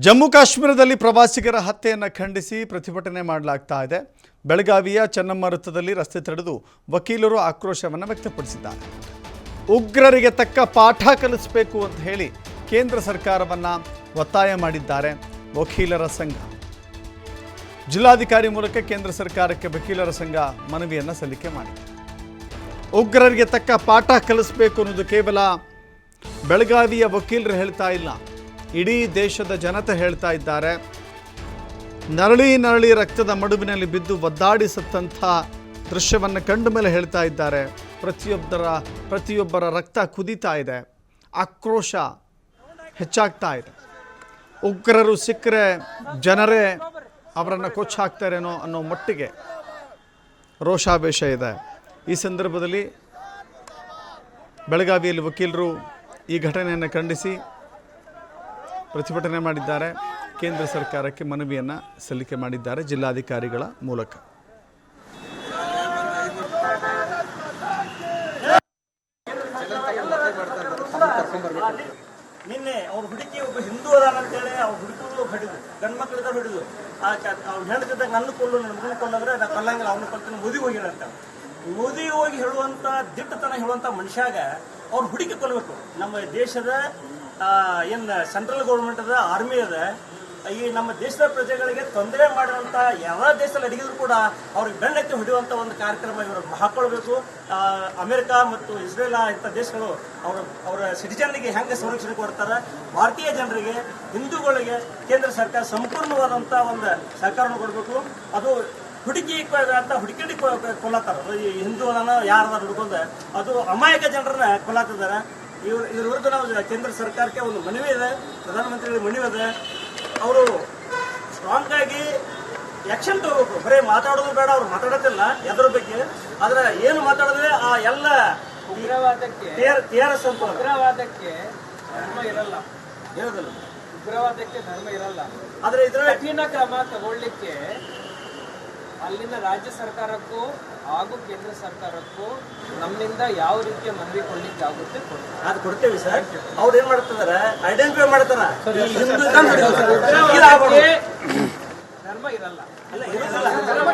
ಜಮ್ಮು ಕಾಶ್ಮೀರದಲ್ಲಿ ಪ್ರವಾಸಿಗರ ಹತ್ಯೆಯನ್ನು ಖಂಡಿಸಿ ಪ್ರತಿಭಟನೆ ಮಾಡಲಾಗ್ತಾ ಇದೆ. ಬೆಳಗಾವಿಯ ಚೆನ್ನಮ್ಮ ವೃತ್ತದಲ್ಲಿ ರಸ್ತೆ ತಡೆದು ವಕೀಲರು ಆಕ್ರೋಶವನ್ನು ವ್ಯಕ್ತಪಡಿಸಿದ್ದಾರೆ. ಉಗ್ರರಿಗೆ ತಕ್ಕ ಪಾಠ ಕಲಿಸಬೇಕು ಅಂತ ಹೇಳಿ ಕೇಂದ್ರ ಸರ್ಕಾರವನ್ನು ಒತ್ತಾಯ ಮಾಡಿದ್ದಾರೆ ವಕೀಲರ ಸಂಘ. ಜಿಲ್ಲಾಧಿಕಾರಿ ಮೂಲಕ ಕೇಂದ್ರ ಸರ್ಕಾರಕ್ಕೆ ವಕೀಲರ ಸಂಘ ಮನವಿಯನ್ನು ಸಲ್ಲಿಕೆ ಮಾಡಿದೆ. ಉಗ್ರರಿಗೆ ತಕ್ಕ ಪಾಠ ಕಲಿಸಬೇಕು ಅನ್ನೋದು ಕೇವಲ ಬೆಳಗಾವಿಯ ವಕೀಲರು ಹೇಳ್ತಾ ಇಲ್ಲ, ಇಡೀ ದೇಶದ ಜನತೆ ಹೇಳ್ತಾ ಇದ್ದಾರೆ. ನರಳಿ ರಕ್ತದ ಮಡುವಿನಲ್ಲಿ ಬಿದ್ದು ಒದ್ದಾಡಿ ಸತ್ತಂಥ ದೃಶ್ಯವನ್ನು ಕಂಡ ಮೇಲೆ ಹೇಳ್ತಾ ಇದ್ದಾರೆ. ಪ್ರತಿಯೊಬ್ಬರ ರಕ್ತ ಕುದೀತಾ ಇದೆ, ಆಕ್ರೋಶ ಹೆಚ್ಚಾಗ್ತಾ ಇದೆ. ಉಗ್ರರು ಸಿಕ್ಕರೆ ಜನರೇ ಅವರನ್ನು ಕೊಚ್ಚಾಕ್ತಾರೇನೋ ಅನ್ನೋ ಮಟ್ಟಿಗೆ ರೋಷಾವೇಶ ಇದೆ. ಈ ಸಂದರ್ಭದಲ್ಲಿ ಬೆಳಗಾವಿಯಲ್ಲಿ ವಕೀಲರು ಈ ಘಟನೆಯನ್ನು ಖಂಡಿಸಿ ಪ್ರತಿಭಟನೆ ಮಾಡಿದ್ದಾರೆ. ಕೇಂದ್ರ ಸರ್ಕಾರಕ್ಕೆ ಮನವಿಯನ್ನು ಸಲ್ಲಿಕೆ ಮಾಡಿದ್ದಾರೆ ಜಿಲ್ಲಾಧಿಕಾರಿಗಳ ಮೂಲಕ. ನಿನ್ನೆ ಅವ್ರ ಹುಡುಕಿ ಒಬ್ಬ ಹಿಂದೂ ಅದಾನ ಅಂತೇಳಿ ಅವ್ರ ಹುಡುಕರು ಹೊಡಿದು ಗಂಡು ಮಕ್ಕಳಿದ್ದ ಹೊಡಿದು ಅವ್ನು ಹೇಳ್ತಿದ್ದಾಗ ನನ್ನ ಕೊಲ್ಲು ನನ್ನ ಮಗನ ಕೊಲ್ಲಂದ್ರೆ ನಾ ಕೊಲ್ಲಂಗಿಲ್ಲ ಅವನು ಕೊಲ್ತೀನಿ ಮೋದಿ ಹೋಗಿರಂತ. ಮೋದಿ ಹೋಗಿ ಹೇಳುವಂತ ದಿಟ್ಟತನ ಹೇಳುವಂತ ಮನುಷ್ಯಾಗ ಅವ್ರ ಹುಡುಕಿ ಕೊಲ್ಲಬೇಕು. ನಮ್ಮ ದೇಶದ ಏನು ಸೆಂಟ್ರಲ್ ಗೌರ್ಮೆಂಟ್ ಅದ, ಆರ್ಮಿ ಅದ, ಈ ನಮ್ಮ ದೇಶದ ಪ್ರಜೆಗಳಿಗೆ ತೊಂದರೆ ಮಾಡುವಂತ ಯಾವ ದೇಶದಲ್ಲಿ ಅಡಗಿದ್ರು ಕೂಡ ಅವ್ರಿಗೆ ಬೆನ್ನತ್ತಿ ಹೊಡೆಯುವಂತ ಒಂದು ಕಾರ್ಯಕ್ರಮ ಇವರು ಹಾಕೊಳ್ಬೇಕು. ಅಮೆರಿಕ ಮತ್ತು ಇಸ್ರೇಲ್ ಇಂಥ ದೇಶಗಳು ಅವರ ಸಿಟಿಜನ್ಗೆ ಹೆಂಗೆ ಸಂರಕ್ಷಣೆ ಕೊಡ್ತಾರೆ, ಭಾರತೀಯ ಜನರಿಗೆ ಹಿಂದೂಗಳಿಗೆ ಕೇಂದ್ರ ಸರ್ಕಾರ ಸಂಪೂರ್ಣವಾದಂತ ಒಂದು ಸಹಕಾರವನ್ನು ಕೊಡಬೇಕು. ಅದು ಹುಡುಕಿ ಅಂತ ಹುಡುಕಿ ಕೊಲ್ಲತ್ತಾರ. ಈ ಹಿಂದೂ ಯಾರದಾರ ಹುಡುಕೊಂಡ ಅದು ಅಮಾಯಕ ಜನರನ್ನ ಕೊಲ್ಲತ್ತಿದ್ದಾರೆ. ಇದ್ರ ವಿರುದ್ಧ ನಾವು ಕೇಂದ್ರ ಸರ್ಕಾರಕ್ಕೆ ಒಂದು ಮನವಿ ಇದೆ, ಪ್ರಧಾನಮಂತ್ರಿಗಳಿಗೆ ಮನವಿ ಇದೆ. ಅವರು ಸ್ಟ್ರಾಂಗ್ ಆಗಿ ಆಕ್ಷನ್ ತಗೋಬೇಕು. ಬರೀ ಮಾತಾಡೋದು ಬೇಡ, ಅವ್ರು ಮಾತಾಡೋದಿಲ್ಲ ಎದ್ರ ಬಗ್ಗೆ, ಆದ್ರೆ ಏನು ಮಾತಾಡಿದ್ರೆ ಆ ಎಲ್ಲ ಉಗ್ರವಾದಕ್ಕೆ TRS ಅಂತ ಉಗ್ರವಾದಕ್ಕೆ ಧರ್ಮ ಇರಲ್ಲ, ಹೇಳೋದಿಲ್ಲ. ಉಗ್ರವಾದಕ್ಕೆ ಧರ್ಮ ಇರಲ್ಲ. ಆದ್ರೆ ಇದ್ರ ಕಠಿಣ ಕ್ರಮ ತಗೊಳ್ಳಿಕ್ಕೆ ಅಲ್ಲಿನ ರಾಜ್ಯ ಸರ್ಕಾರಕ್ಕೂ ಹಾಗೂ ಕೇಂದ್ರ ಸರ್ಕಾರಕ್ಕೂ ನಮ್ಮಿಂದ ಯಾವ ರೀತಿಯ ಮನವಿ ಕೊಡ್ಲಿಕ್ಕೆ ಆಗುತ್ತೆ ಅದು ಕೊಡ್ತೇವೆ ಸರ್. ಅವ್ರು ಏನ್ ಮಾಡ್ತಿದಾರೆ, ಐಡೆಂಟಿಫೈ ಮಾಡ್ತಾರ ಧರ್ಮ ಇರಲ್ಲ. ಧರ್ಮ